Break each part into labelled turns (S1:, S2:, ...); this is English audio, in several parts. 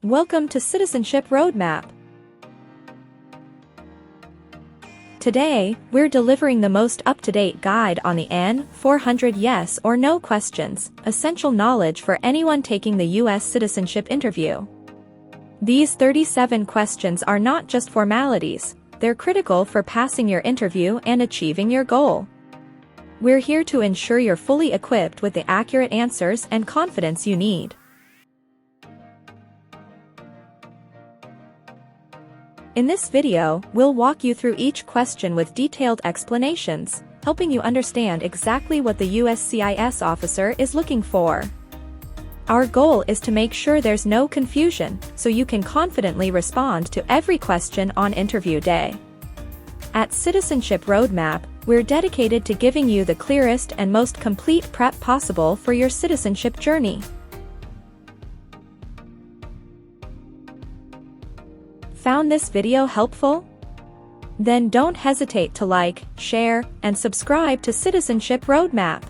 S1: Welcome to Citizenship Roadmap. Today, we're delivering the most up-to-date guide on the N400 yes or no questions, essential knowledge for anyone taking the U.S. citizenship interview. These 37 questions are not just formalities, they're critical for passing your interview and achieving your goal. We're here to ensure you're fully equipped with the accurate answers and confidence you need. In this video, we'll walk you through each question with detailed explanations, helping you understand exactly what the USCIS officer is looking for. Our goal is to make sure there's no confusion, so you can confidently respond to every question on interview day. At Citizenship Roadmap, we're dedicated to giving you the clearest and most complete prep possible for your citizenship journey. Found this video helpful? Then don't hesitate to like, share, and subscribe to Citizenship Roadmap.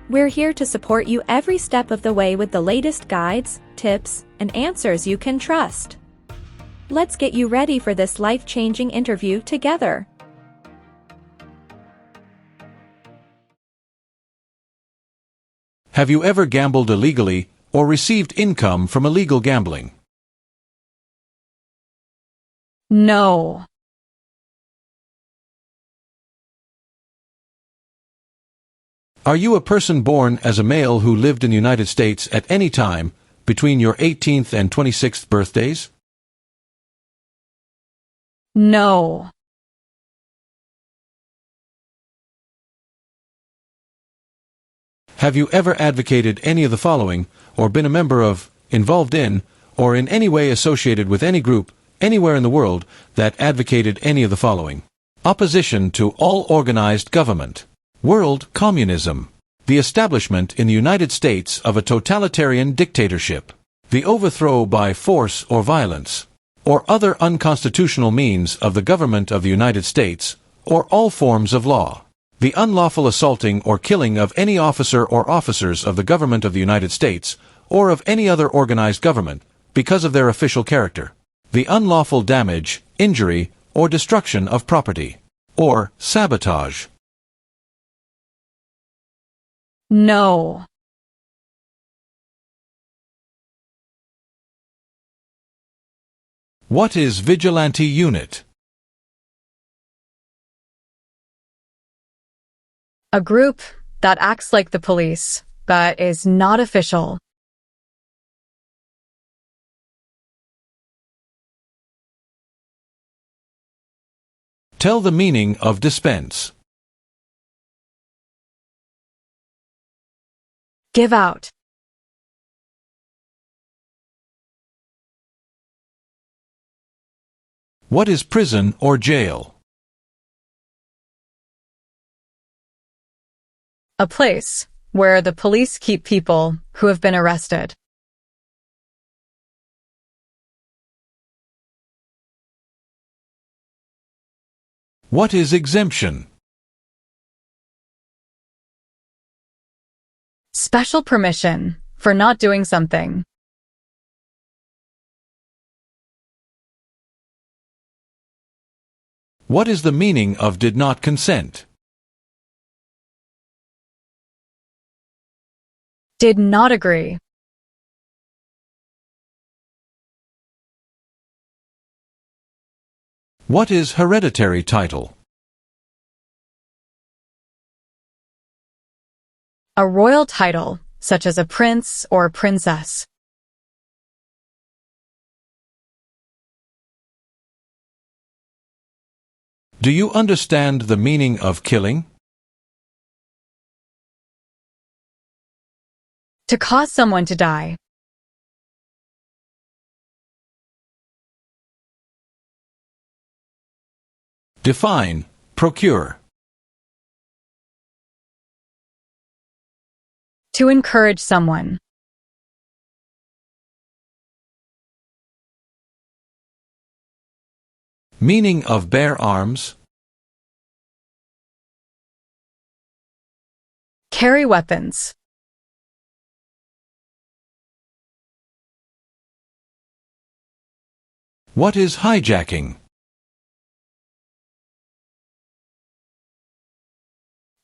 S1: We're here to support you every step of the way with the latest guides, tips, and answers you can trust. Let's get you ready for this life-changing interview together.
S2: Have you ever gambled illegally or received income from illegal gambling?
S3: No.
S2: Are you a person born as a male who lived in the United States at any time between your 18th and 26th birthdays?
S3: No.
S2: Have you ever advocated any of the following, or been a member of, involved in, or in any way associated with any group, anywhere in the world, that advocated any of the following? Opposition to all organized government. World communism. The establishment in the United States of a totalitarian dictatorship. The overthrow by force or violence, or other unconstitutional means of the government of the United States, or all forms of law. The unlawful assaulting or killing of any officer or officers of the government of the United States, or of any other organized government, because of their official character. The unlawful damage, injury, or destruction of property. Or sabotage.
S3: No.
S2: What is vigilante unit?
S3: A group that acts like the police, but is not official.
S2: Tell the meaning of dispense.
S3: Give out.
S2: What is prison or jail?
S3: A place where the police keep people who have been arrested.
S2: What is exemption?
S3: Special permission for not doing something.
S2: What is the meaning of did not consent?
S3: Did not agree.
S2: What is hereditary title?
S3: A royal title, such as a prince or princess.
S2: Do you understand the meaning of killing?
S3: To cause someone to die.
S2: Define, procure.
S3: To encourage someone.
S2: Meaning of bear arms?
S3: Carry weapons.
S2: What is hijacking?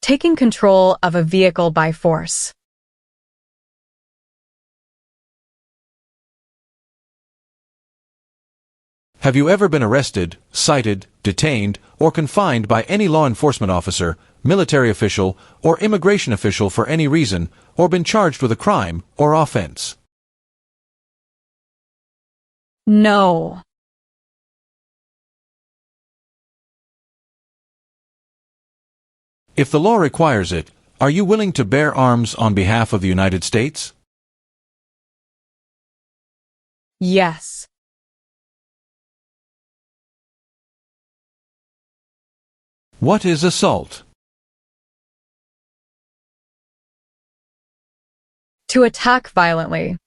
S3: Taking control of a vehicle by force.
S2: Have you ever been arrested, cited, detained, or confined by any law enforcement officer, military official, or immigration official for any reason, or been charged with a crime or offense?
S3: No.
S2: If the law requires it, are you willing to bear arms on behalf of the United States?
S3: Yes.
S2: What is assault?
S3: To attack violently.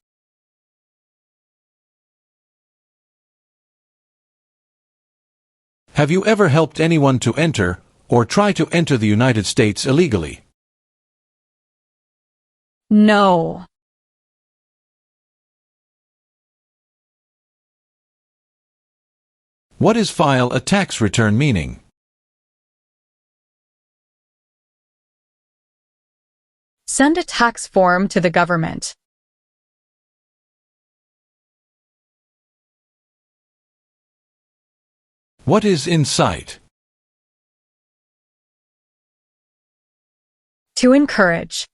S2: Have you ever helped anyone to enter or try to enter the United States illegally?
S3: No.
S2: What is file a tax return meaning?
S3: Send a tax form to the government.
S2: What is incite?
S3: To encourage.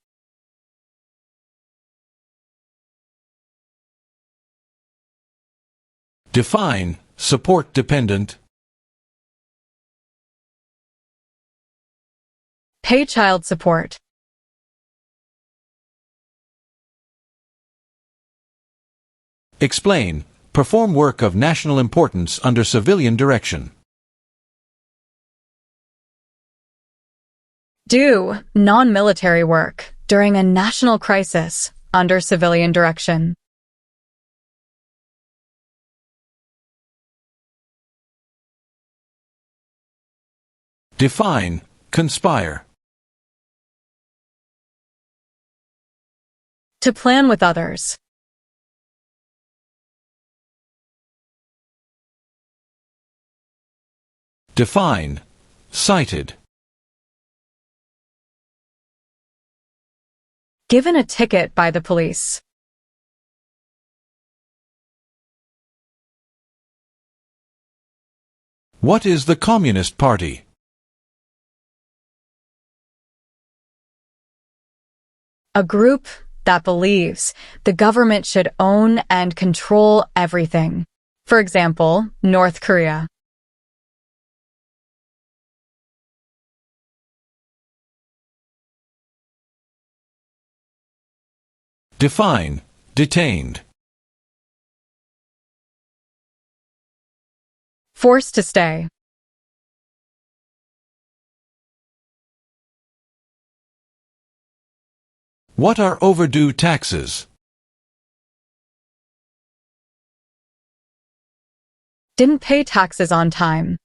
S2: Define, support dependent.
S3: Pay child support.
S2: Explain, perform work of national importance under civilian direction.
S3: Do non-military work during a national crisis under civilian direction.
S2: Define, conspire.
S3: To plan with others.
S2: Define, cited.
S3: Given a ticket by the police.
S2: What is the Communist Party?
S3: A group that believes the government should own and control everything. For example, North Korea.
S2: Define, detained.
S3: Forced to stay.
S2: What are overdue taxes?
S3: Didn't pay taxes on time.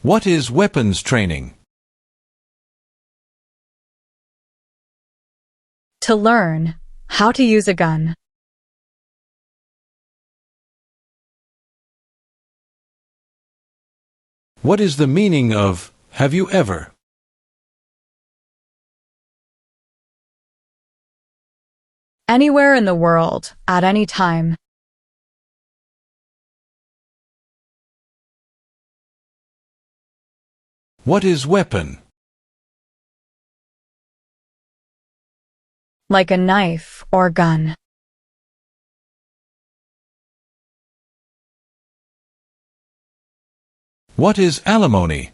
S2: What is weapons training?
S3: To learn how to use a gun.
S2: What is the meaning of have you ever?
S3: Anywhere in the world, at any time.
S2: What is weapon?
S3: Like a knife or gun.
S2: What is alimony?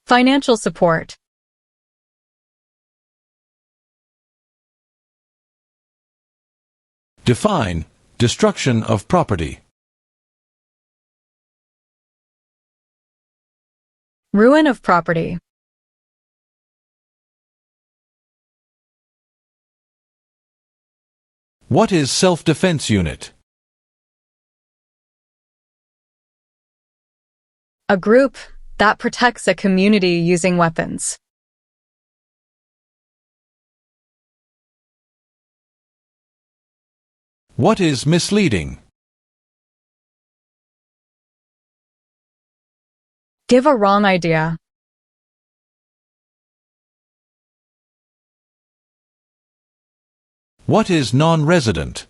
S3: Financial support.
S2: Define, destruction of property.
S3: Ruin of property.
S2: What is self-defense unit?
S3: A group that protects a community using weapons.
S2: What is misleading?
S3: Give a wrong idea.
S2: What is non-resident?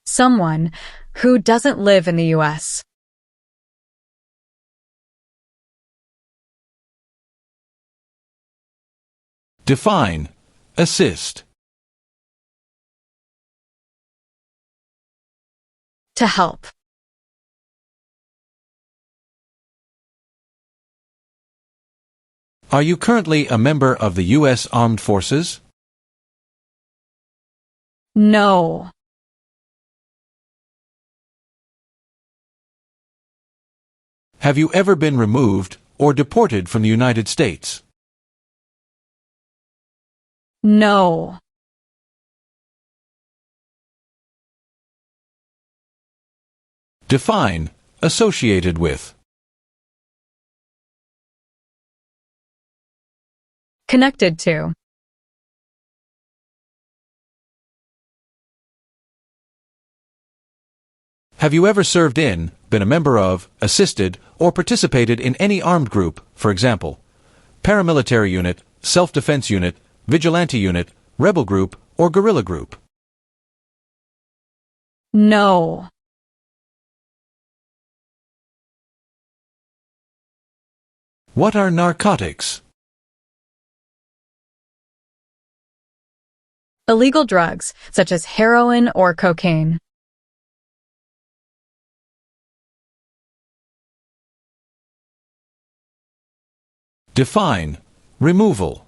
S3: Someone who doesn't live in the U.S.
S2: Define. Assist.
S3: To help.
S2: Are you currently a member of the U.S. Armed Forces?
S3: No.
S2: Have you ever been removed or deported from the United States?
S3: No.
S2: Define. Associated with.
S3: Connected to.
S2: Have you ever served in, been a member of, assisted, or participated in any armed group, for example, paramilitary unit, self-defense unit, vigilante unit, rebel group, or guerrilla group?
S3: No.
S2: What are narcotics?
S3: Illegal drugs, such as heroin or cocaine.
S2: Define. Removal.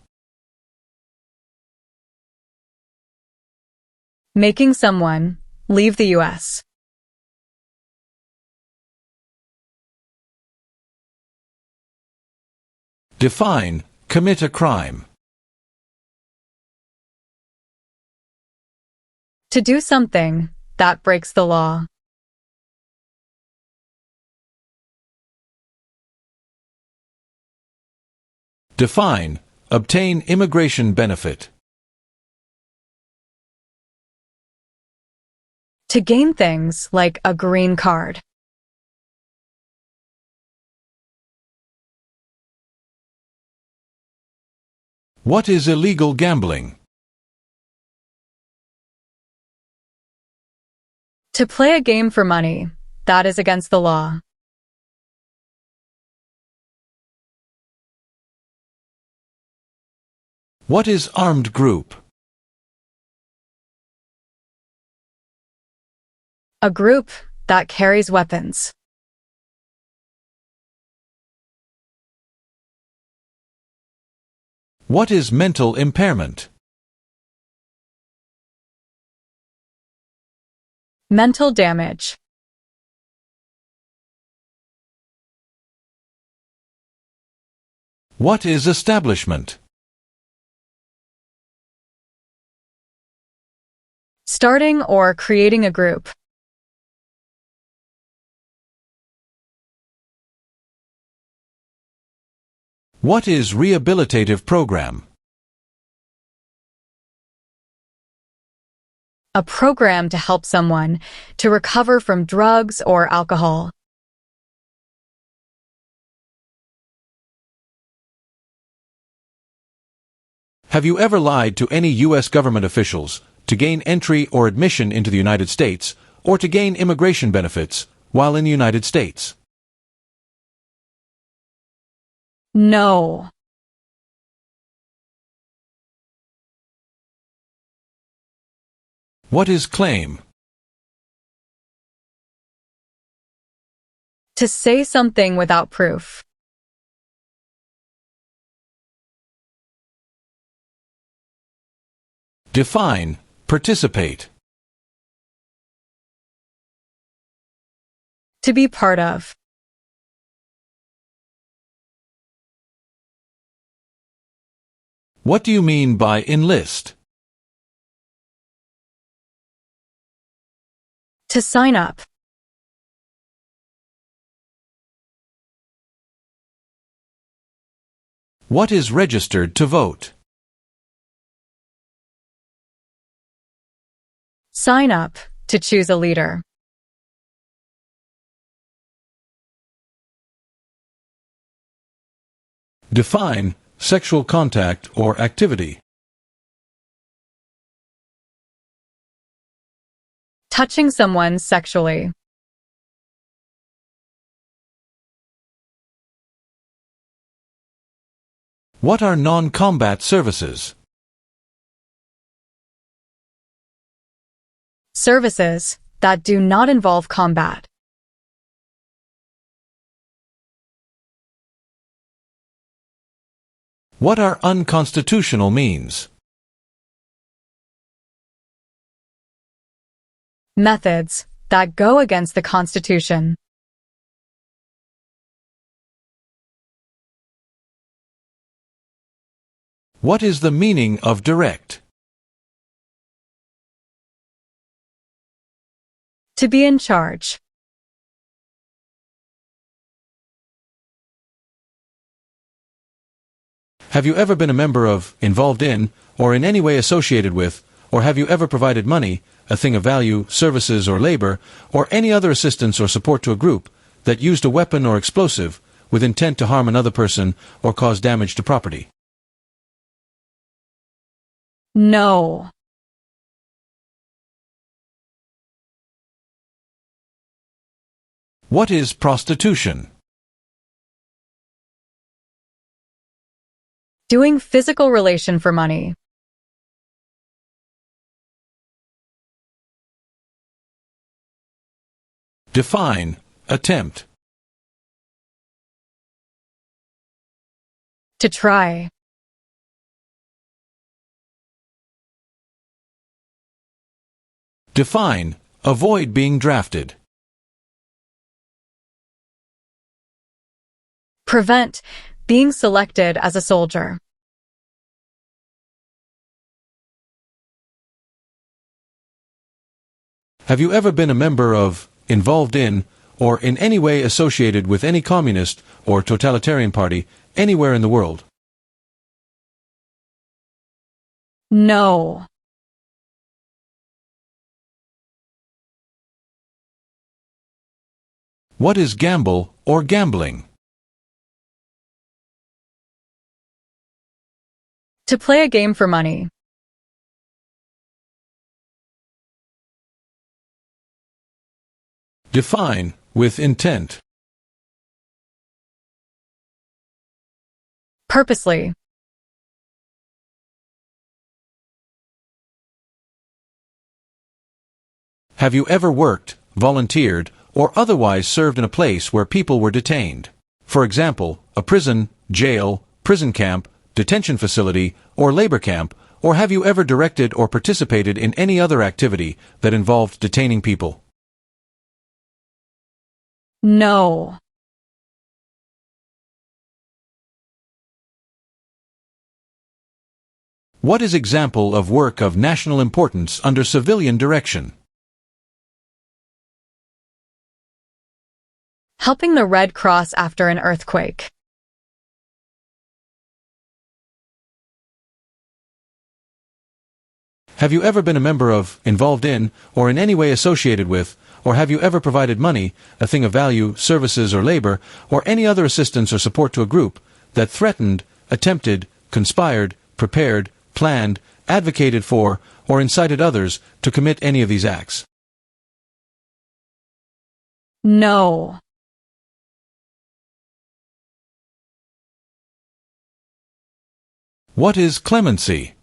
S3: Making someone leave the U.S.
S2: Define. Commit a crime.
S3: To do something that breaks the law.
S2: Define. Obtain immigration benefit.
S3: To gain things like a green card.
S2: What is illegal gambling?
S3: To play a game for money that is against the law.
S2: What is armed group?
S3: A group that carries weapons.
S2: What is mental impairment?
S3: Mental damage.
S2: What is establishment?
S3: Starting or creating a group.
S2: What is rehabilitative program?
S3: A program to help someone to recover from drugs or alcohol.
S2: Have you ever lied to any U.S. government officials to gain entry or admission into the United States, or to gain immigration benefits while in the United States?
S3: No.
S2: What is claim?
S3: To say something without proof.
S2: Define. Participate.
S3: To be part of.
S2: What do you mean by enlist?
S3: To sign up.
S2: What is registered to vote?
S3: Sign up to choose a leader.
S2: Define sexual contact or activity.
S3: Touching someone sexually.
S2: What are non-combat services?
S3: Services that do not involve combat.
S2: What are unconstitutional means?
S3: Methods that go against the Constitution.
S2: What is the meaning of direct?
S3: To be in charge.
S2: Have you ever been a member of, involved in, or in any way associated with, or have you ever provided money, a thing of value, services or labor, or any other assistance or support to a group that used a weapon or explosive with intent to harm another person or cause damage to property?
S3: No.
S2: What is prostitution?
S3: Doing physical relation for money.
S2: Define attempt.
S3: To try.
S2: Define avoid being drafted.
S3: Prevent being selected as a soldier.
S2: Have you ever been a member of, involved in, or in any way associated with any communist or totalitarian party anywhere in the world?
S3: No.
S2: What is gamble or gambling?
S3: To play a game for money.
S2: Define with intent.
S3: Purposely.
S2: Have you ever worked, volunteered, or otherwise served in a place where people were detained? For example, a prison, jail, prison camp, detention facility, or labor camp, or have you ever directed or participated in any other activity that involved detaining people?
S3: No.
S2: What is example of work of national importance under civilian direction?
S3: Helping the Red Cross after an earthquake.
S2: Have you ever been a member of, involved in, or in any way associated with, or have you ever provided money, a thing of value, services or labor, or any other assistance or support to a group that threatened, attempted, conspired, prepared, planned, advocated for, or incited others to commit any of these acts?
S3: No.
S2: What is clemency?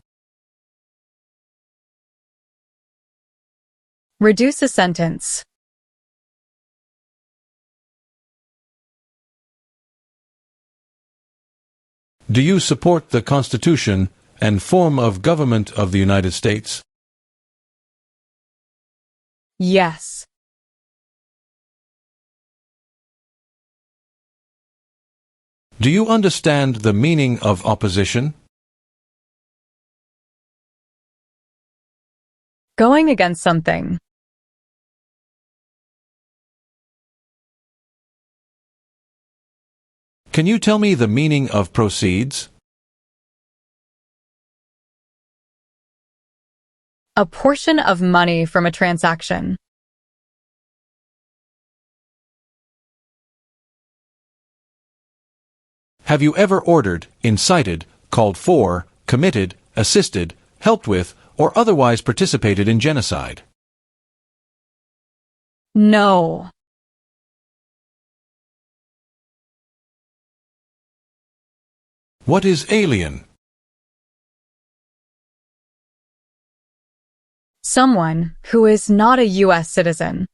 S3: Reduce a sentence.
S2: Do you support the Constitution and form of government of the United States?
S3: Yes.
S2: Do you understand the meaning of opposition?
S3: Going against something.
S2: Can you tell me the meaning of proceeds?
S3: A portion of money from a transaction.
S2: Have you ever ordered, incited, called for, committed, assisted, helped with, or otherwise participated in genocide?
S3: No.
S2: What is alien?
S3: Someone who is not a U.S. citizen.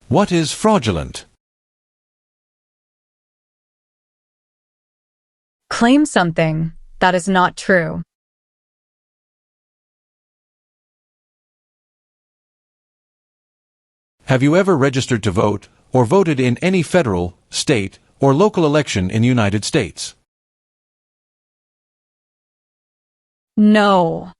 S2: What is fraudulent?
S3: Claim something that is not true.
S2: Have you ever registered to vote, or voted in any federal, state, or local election in the United States?
S3: No.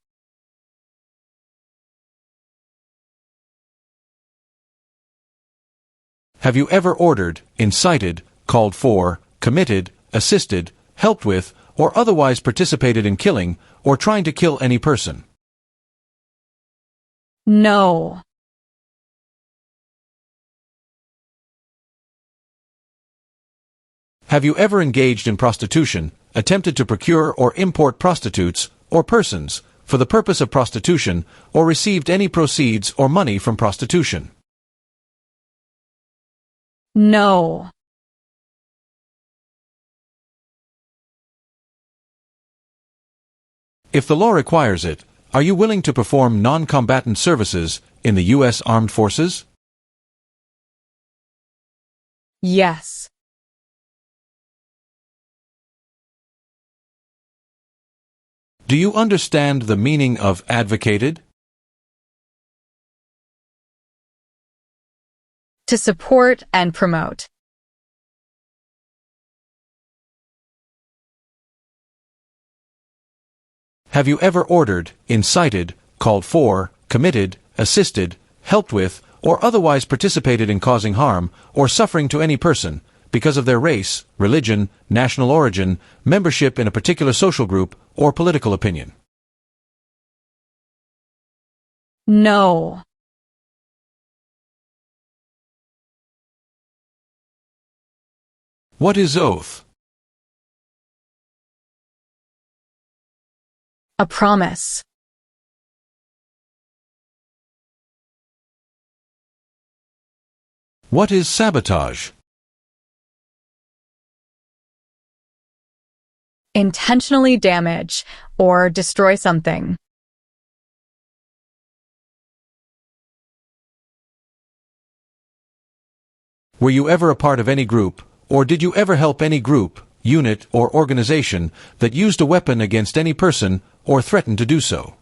S2: Have you ever ordered, incited, called for, committed, assisted, helped with, or otherwise participated in killing, or trying to kill any person?
S3: No.
S2: Have you ever engaged in prostitution, attempted to procure or import prostitutes, or persons, for the purpose of prostitution, or received any proceeds or money from prostitution?
S3: No.
S2: If the law requires it, are you willing to perform non-combatant services in the U.S. Armed Forces?
S3: Yes.
S2: Do you understand the meaning of advocated?
S3: To support and promote.
S2: Have you ever ordered, incited, called for, committed, assisted, helped with, or otherwise participated in causing harm or suffering to any person because of their race, religion, national origin, membership in a particular social group, or political opinion?
S3: No.
S2: What is oath?
S3: A promise.
S2: What is sabotage?
S3: Intentionally damage or destroy something.
S2: Were you ever a part of any group, or did you ever help any group, unit, or organization that used a weapon against any person or threatened to do so?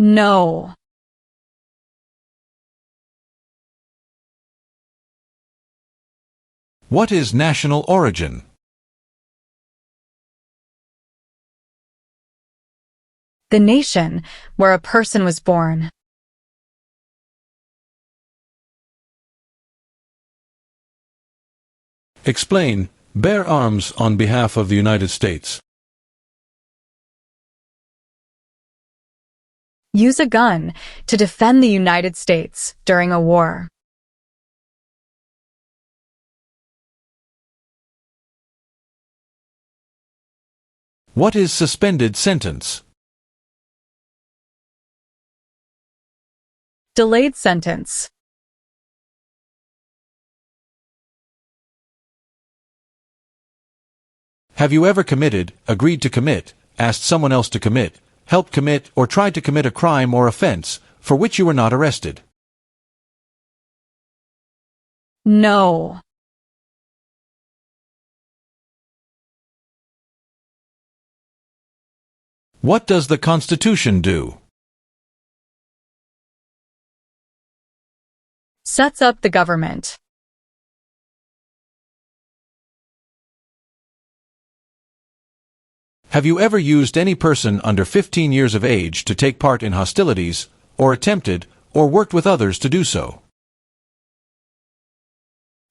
S3: No.
S2: What is national origin?
S3: The nation where a person was born.
S2: Explain. Bear arms on behalf of the United States.
S3: Use a gun to defend the United States during a war.
S2: What is suspended sentence?
S3: Delayed sentence.
S2: Have you ever committed, agreed to commit, asked someone else to commit, helped commit, or tried to commit a crime or offense for which you were not arrested?
S3: No.
S2: What does the Constitution do?
S3: Sets up the government.
S2: Have you ever used any person under 15 years of age to take part in hostilities, or attempted, or worked with others to do so?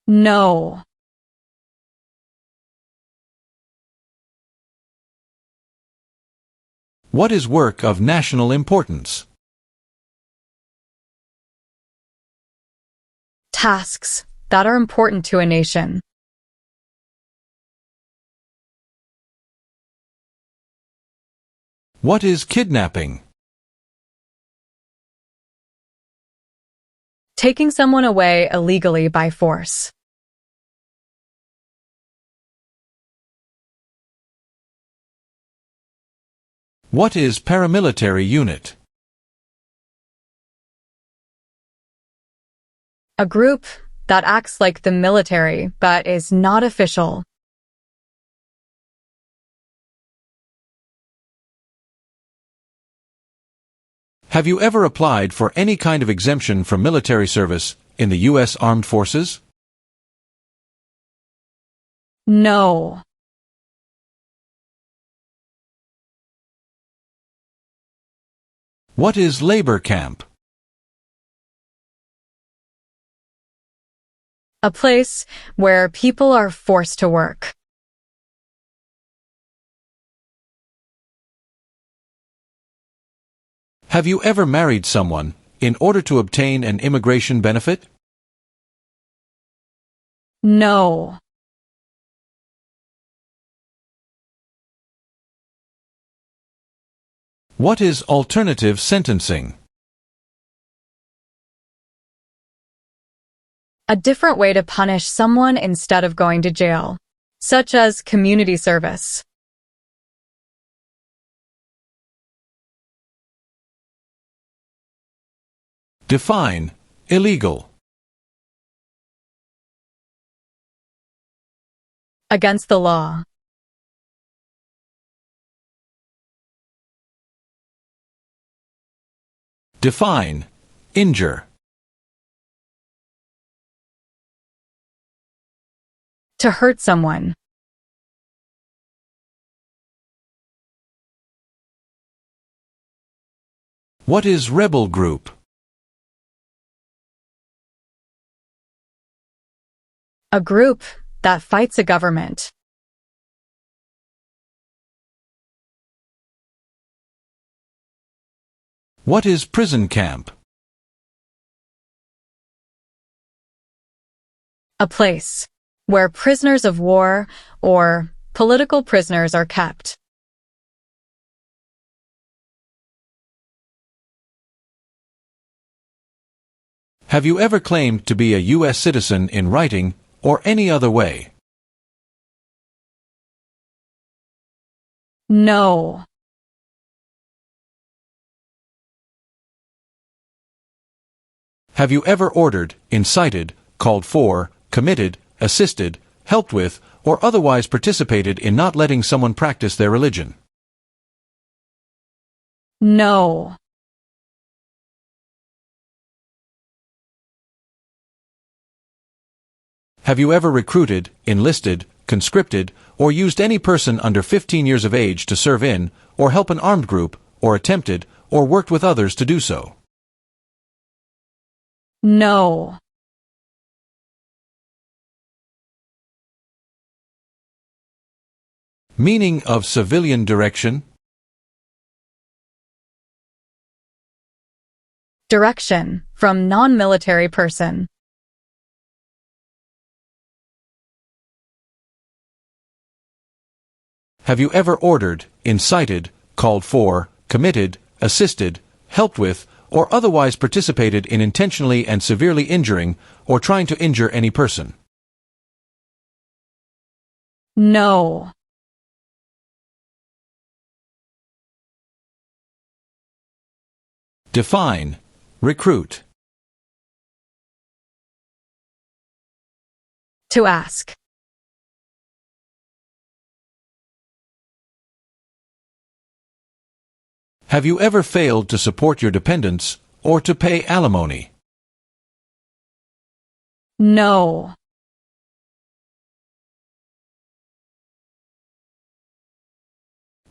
S3: No.
S2: What is work of national importance?
S3: Tasks that are important to a nation.
S2: What is kidnapping?
S3: Taking someone away illegally by force.
S2: What is paramilitary unit?
S3: A group that acts like the military but is not official.
S2: Have you ever applied for any kind of exemption from military service in the U.S. Armed Forces?
S3: No.
S2: What is labor camp?
S3: A place where people are forced to work.
S2: Have you ever married someone in order to obtain an immigration benefit?
S3: No.
S2: What is alternative sentencing?
S3: A different way to punish someone instead of going to jail, such as community service.
S2: Define illegal.
S3: Against the law.
S2: Define injure.
S3: To hurt someone.
S2: What is rebel group?
S3: A group that fights a government.
S2: What is prison camp?
S3: A place where prisoners of war or political prisoners are kept.
S2: Have you ever claimed to be a U.S. citizen in writing or any other way?
S3: No.
S2: Have you ever ordered, incited, called for, committed, assisted, helped with, or otherwise participated in not letting someone practice their religion?
S3: No.
S2: Have you ever recruited, enlisted, conscripted, or used any person under 15 years of age to serve in, or help an armed group, or attempted, or worked with others to do so?
S3: No.
S2: Meaning of civilian direction?
S3: Direction from non-military person.
S2: Have you ever ordered, incited, called for, committed, assisted, helped with, or otherwise participated in intentionally and severely injuring or trying to injure any person?
S3: No.
S2: Define recruit.
S3: To ask.
S2: Have you ever failed to support your dependents or to pay alimony?
S3: No.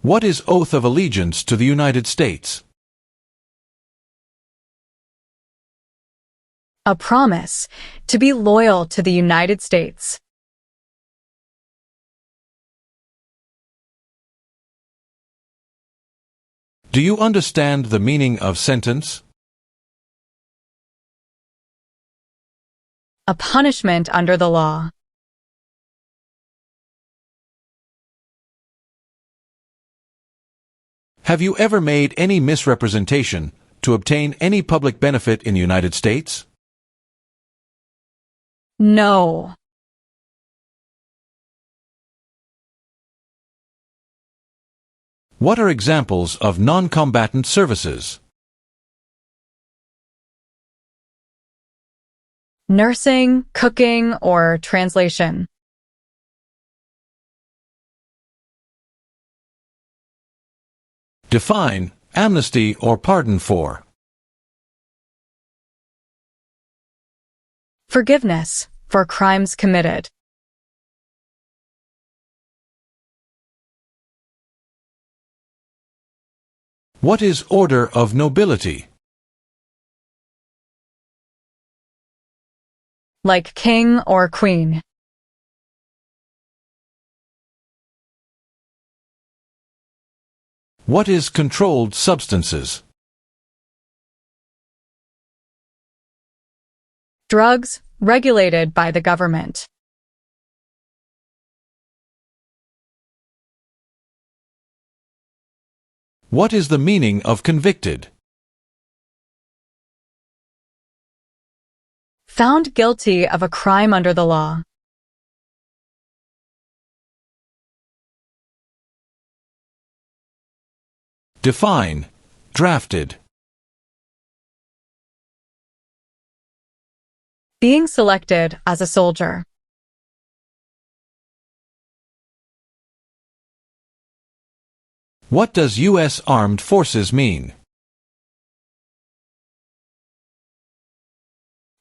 S2: What is oath of allegiance to the United States?
S3: A promise to be loyal to the United States.
S2: Do you understand the meaning of sentence?
S3: A punishment under the law.
S2: Have you ever made any misrepresentation to obtain any public benefit in the United States?
S3: No.
S2: What are examples of non-combatant services?
S3: Nursing, cooking, or translation.
S2: Define amnesty or pardon for.
S3: Forgiveness for crimes committed.
S2: What is order of nobility?
S3: Like king or queen.
S2: What is controlled substances?
S3: Drugs regulated by the government.
S2: What is the meaning of convicted?
S3: Found guilty of a crime under the law.
S2: Define drafted.
S3: Being selected as a soldier.
S2: What does U.S. Armed Forces mean?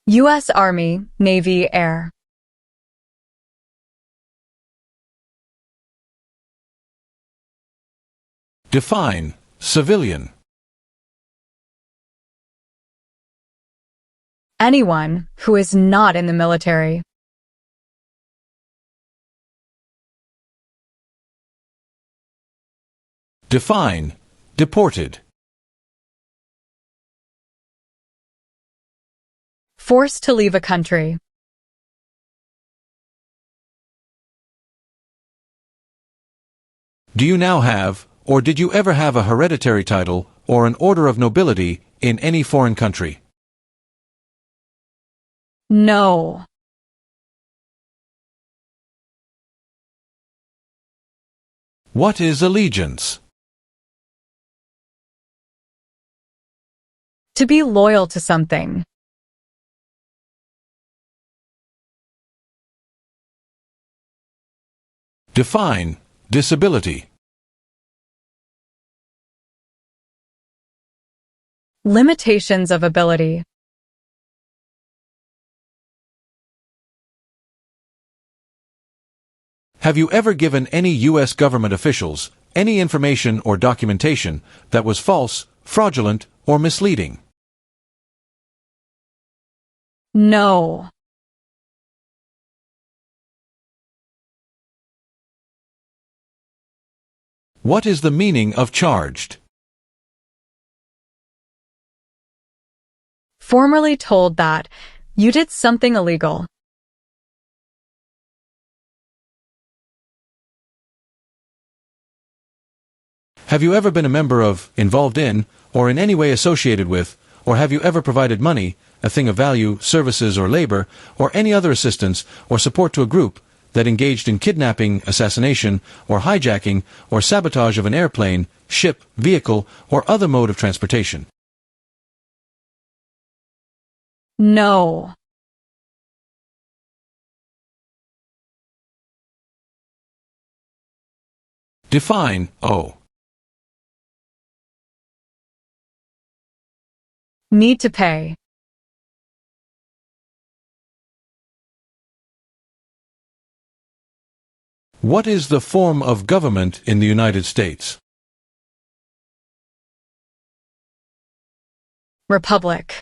S3: U.S. Army, Navy, Air.
S2: Define civilian.
S3: Anyone who is not in the military.
S2: Define deported.
S3: Forced to leave a country.
S2: Do you now have, or did you ever have a hereditary title or an order of nobility in any foreign country?
S3: No.
S2: What is allegiance?
S3: To be loyal to something.
S2: Define disability.
S3: Limitations of ability.
S2: Have you ever given any U.S. government officials any information or documentation that was false, fraudulent, or misleading?
S3: No.
S2: What is the meaning of charged?
S3: Formerly told that you did something illegal.
S2: Have you ever been a member of, involved in, or in any way associated with, or have you ever provided money, a thing of value, services or labor, or any other assistance or support to a group that engaged in kidnapping, assassination, or hijacking, or sabotage of an airplane, ship, vehicle, or other mode of transportation?
S3: No.
S2: Define owe.
S3: Need to pay.
S2: What is the form of government in the United States?
S3: Republic.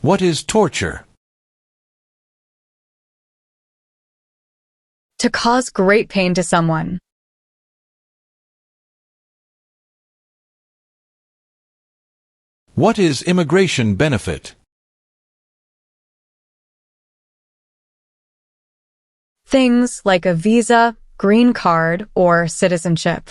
S2: What is torture?
S3: To cause great pain to someone.
S2: What is immigration benefit?
S3: Things like a visa, green card, or citizenship.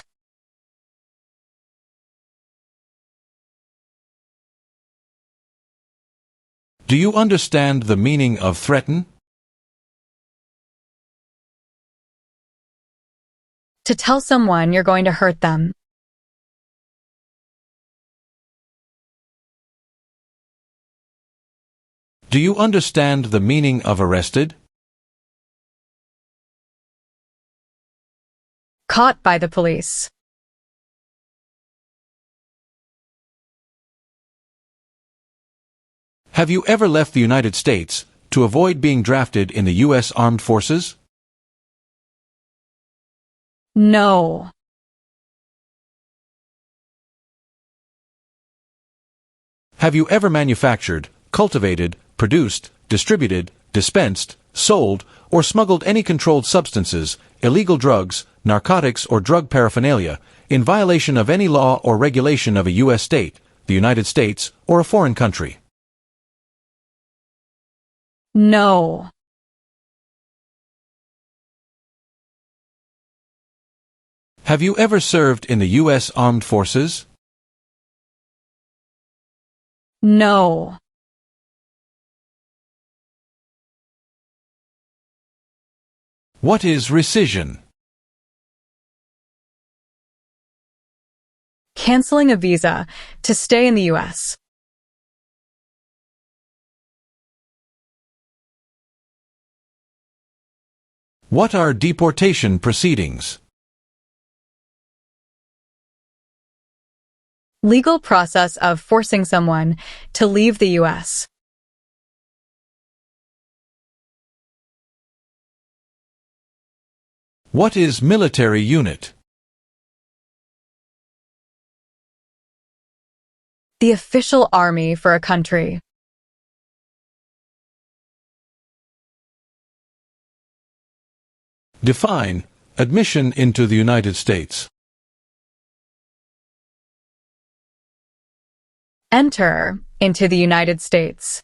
S2: Do you understand the meaning of threaten?
S3: To tell someone you're going to hurt them.
S2: Do you understand the meaning of arrested?
S3: Caught by the police.
S2: Have you ever left the United States to avoid being drafted in the U.S. Armed Forces?
S3: No.
S2: Have you ever manufactured, cultivated, produced, distributed, dispensed, sold, or smuggled any controlled substances, illegal drugs, narcotics, or drug paraphernalia in violation of any law or regulation of a U.S. state, the United States, or a foreign country?
S3: No.
S2: Have you ever served in the U.S. Armed Forces?
S3: No.
S2: What is rescission?
S3: Canceling a visa to stay in the U.S.
S2: What are deportation proceedings?
S3: Legal process of forcing someone to leave the U.S.
S2: What is military unit?
S3: The official army for a country.
S2: Define admission into the United States.
S3: Enter into the United States.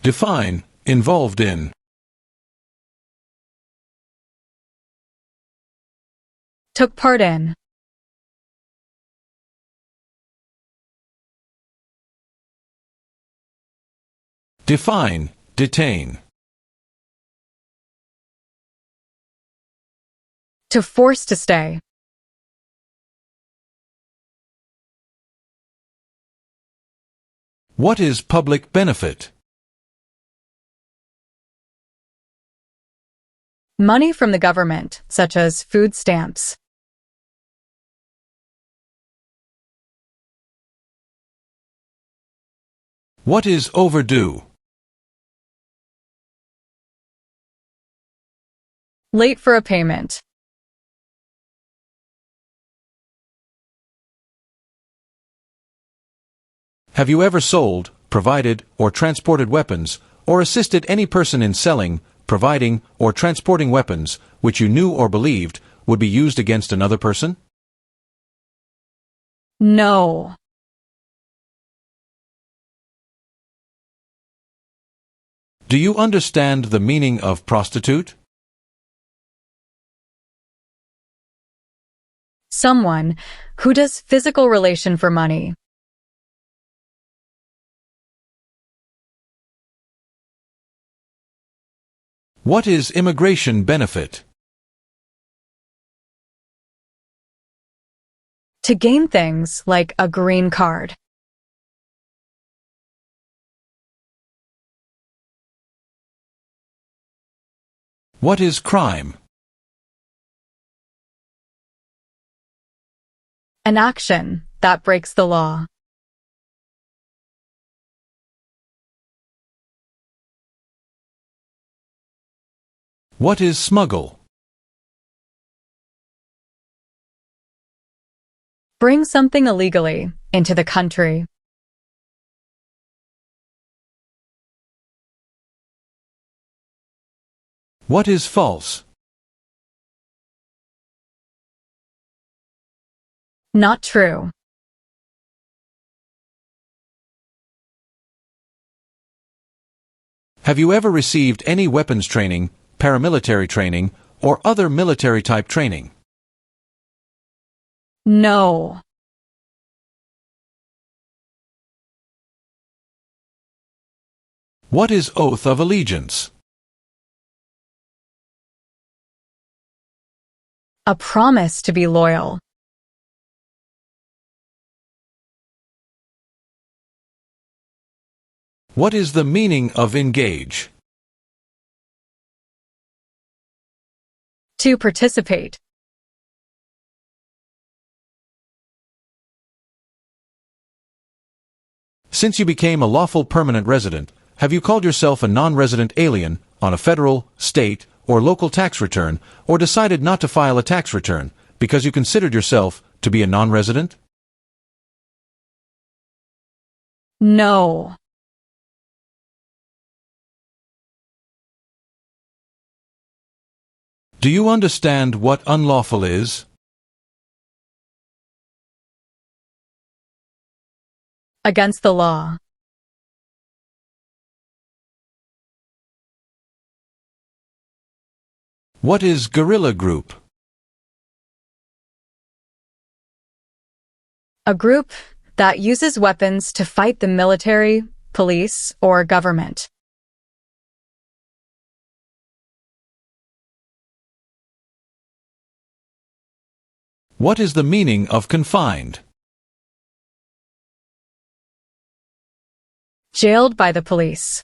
S2: Define involved in.
S3: Took part in.
S2: Define detain.
S3: To force to stay.
S2: What is public benefit?
S3: Money from the government, such as food stamps.
S2: What is overdue?
S3: Late for a payment.
S2: Have you ever sold, provided, or transported weapons, or assisted any person in selling, providing, or transporting weapons which you knew or believed would be used against another person?
S3: No.
S2: Do you understand the meaning of prostitute?
S3: Someone who does physical relation for money.
S2: What is immigration benefit?
S3: To gain things like a green card.
S2: What is crime?
S3: An action that breaks the law.
S2: What is smuggle?
S3: Bring something illegally into the country.
S2: What is false?
S3: Not true.
S2: Have you ever received any weapons training, paramilitary training, or other military-type training?
S3: No.
S2: What is oath of allegiance?
S3: A promise to be loyal.
S2: What is the meaning of engage?
S3: To participate.
S2: Since you became a lawful permanent resident, have you called yourself a non-resident alien on a federal, state, or local tax return, or decided not to file a tax return because you considered yourself to be a non-resident?
S3: No.
S2: Do you understand what unlawful is?
S3: Against the law.
S2: What is guerrilla group?
S3: A group that uses weapons to fight the military, police, or government.
S2: What is the meaning of confined?
S3: Jailed by the police.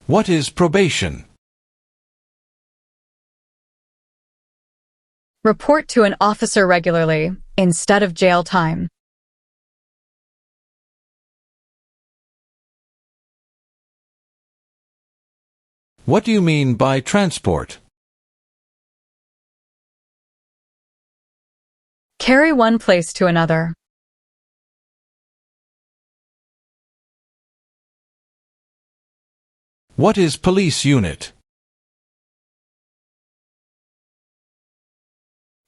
S2: What is probation?
S3: Report to an officer regularly, instead of jail time.
S2: What do you mean by transport?
S3: Carry one place to another.
S2: What is police unit?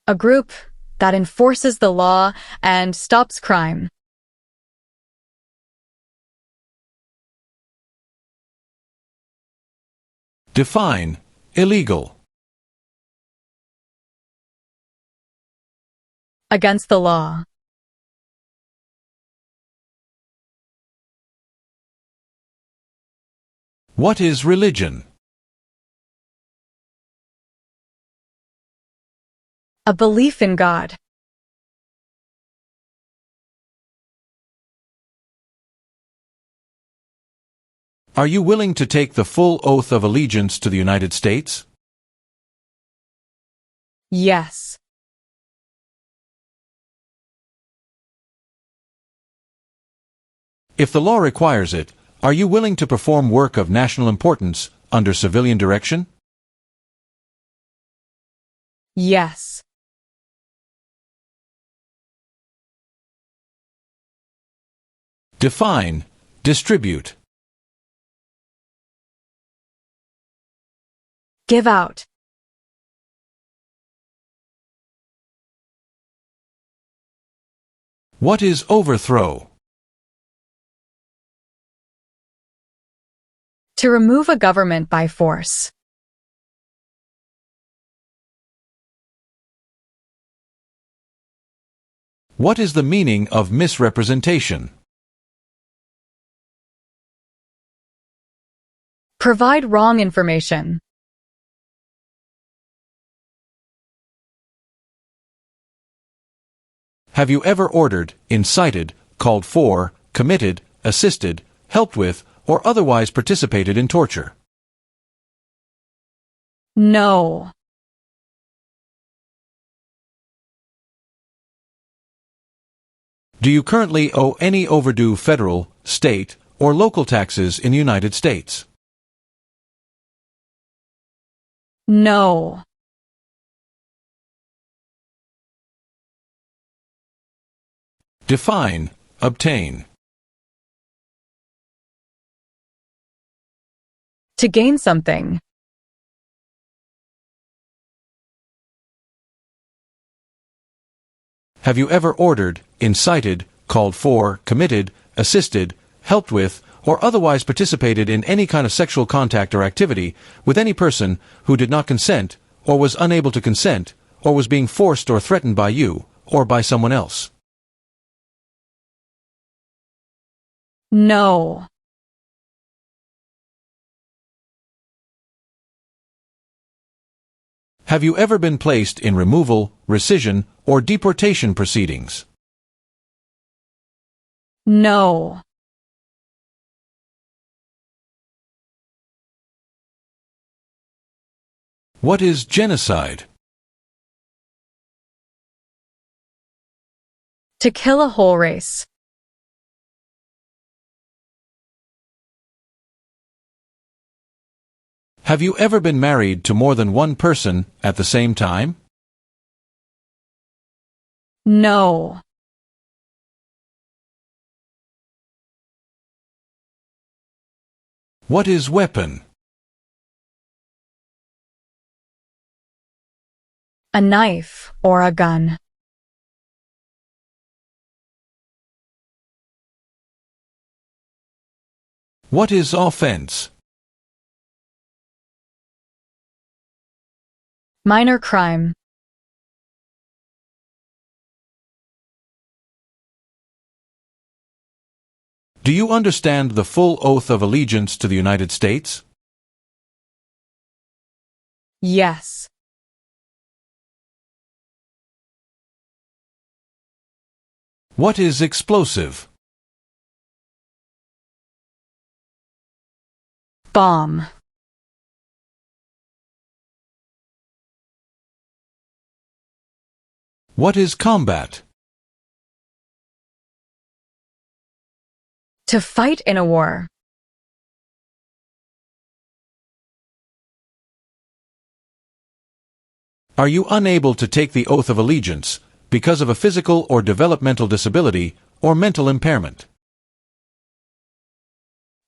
S3: A group that enforces the law and stops crime.
S2: Define illegal.
S3: Against the law.
S2: What is religion?
S3: A belief in God.
S2: Are you willing to take the full oath of allegiance to the United States?
S3: Yes.
S2: If the law requires it, are you willing to perform work of national importance under civilian direction?
S3: Yes.
S2: Define distribute.
S3: Give out.
S2: What is overthrow?
S3: To remove a government by force.
S2: What is the meaning of misrepresentation?
S3: Provide wrong information.
S2: Have you ever ordered, incited, called for, committed, assisted, helped with, or otherwise participated in torture?
S3: No.
S2: Do you currently owe any overdue federal, state, or local taxes in the United States?
S3: No.
S2: Define obtain.
S3: To gain something.
S2: Have you ever ordered, incited, called for, committed, assisted, helped with, or otherwise participated in any kind of sexual contact or activity with any person who did not consent, or was unable to consent, or was being forced or threatened by you, or by someone else?
S3: No.
S2: Have you ever been placed in removal, rescission, or deportation proceedings?
S3: No.
S2: What is genocide?
S3: To kill a whole race.
S2: Have you ever been married to more than one person at the same time?
S3: No.
S2: What is weapon?
S3: A knife or a gun.
S2: What is offense?
S3: Minor crime.
S2: Do you understand the full oath of allegiance to the United States?
S3: Yes.
S2: What is explosive?
S3: Bomb.
S2: What is combat?
S3: To fight in a war.
S2: Are you unable to take the oath of allegiance because of a physical or developmental disability or mental impairment?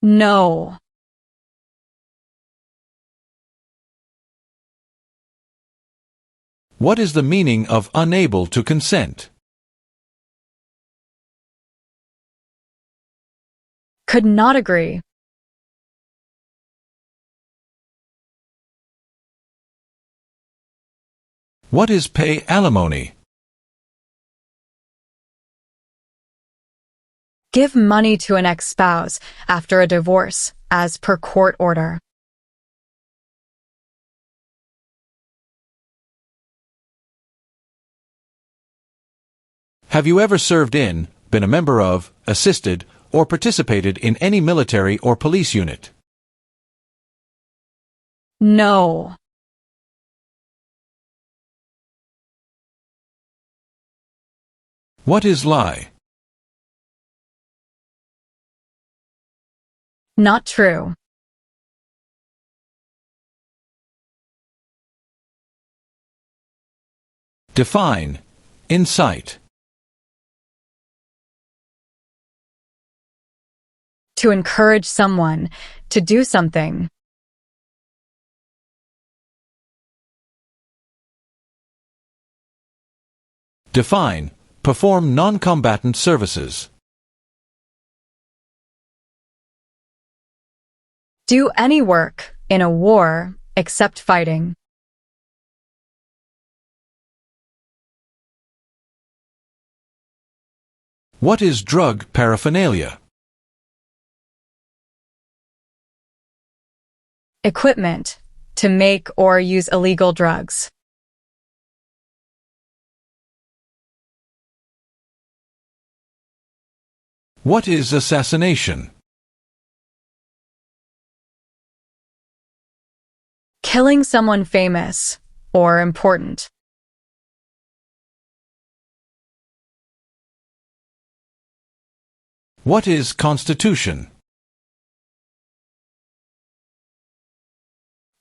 S3: No.
S2: What is the meaning of unable to consent?
S3: Could not agree.
S2: What is pay alimony?
S3: Give money to an ex-spouse after a divorce, as per court order.
S2: Have you ever served in, been a member of, assisted, or participated in any military or police unit?
S3: No.
S2: What is lie?
S3: Not true.
S2: Define. Incite.
S3: To encourage someone to do something.
S2: Define. Perform non-combatant services.
S3: Do any work in a war except fighting.
S2: What is drug paraphernalia?
S3: Equipment to make or use illegal drugs.
S2: What is assassination?
S3: Killing someone famous or important.
S2: What is constitution?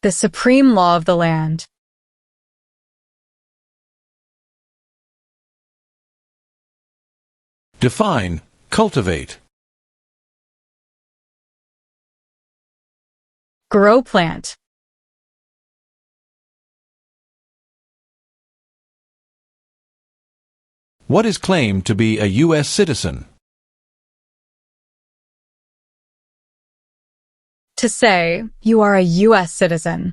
S3: The supreme law of the land.
S2: Define. Cultivate.
S3: Grow plant.
S2: What is claimed to be a U.S. citizen?
S3: To say, you are a U.S. citizen.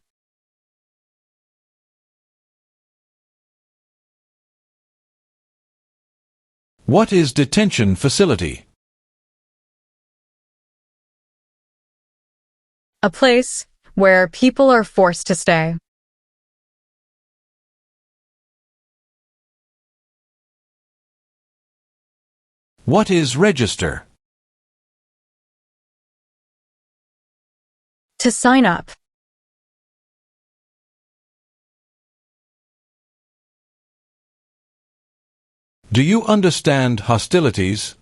S2: What is detention facility?
S3: A place where people are forced to stay.
S2: What is register?
S3: To sign up.
S2: Do you understand hostilities?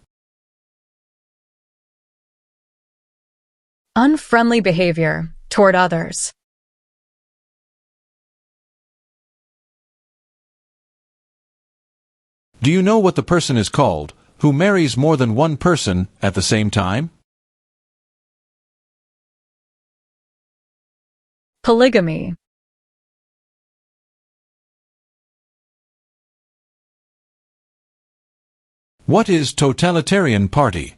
S3: Unfriendly behavior toward others.
S2: Do you know what the person is called who marries more than one person at the same time?
S3: Polygamy.
S2: What is totalitarian party?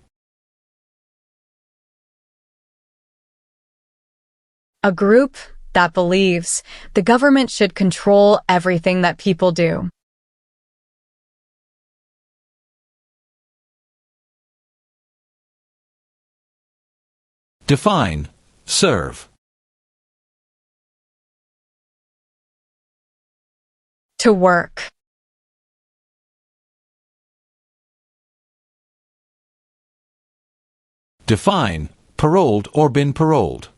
S3: A group that believes the government should control everything that people do.
S2: Define. Serve.
S3: To work.
S2: Define. Paroled or been paroled.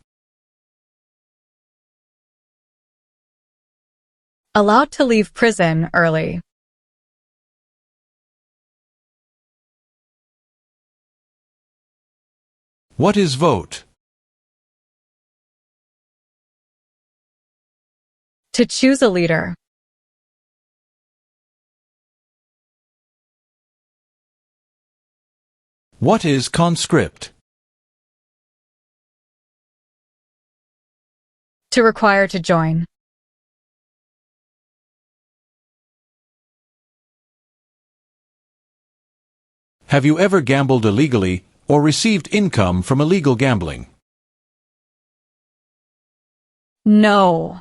S3: Allowed to leave prison early.
S2: What is vote?
S3: To choose a leader.
S2: What is conscript?
S3: To require to join.
S2: Have you ever gambled illegally or received income from illegal gambling?
S3: No.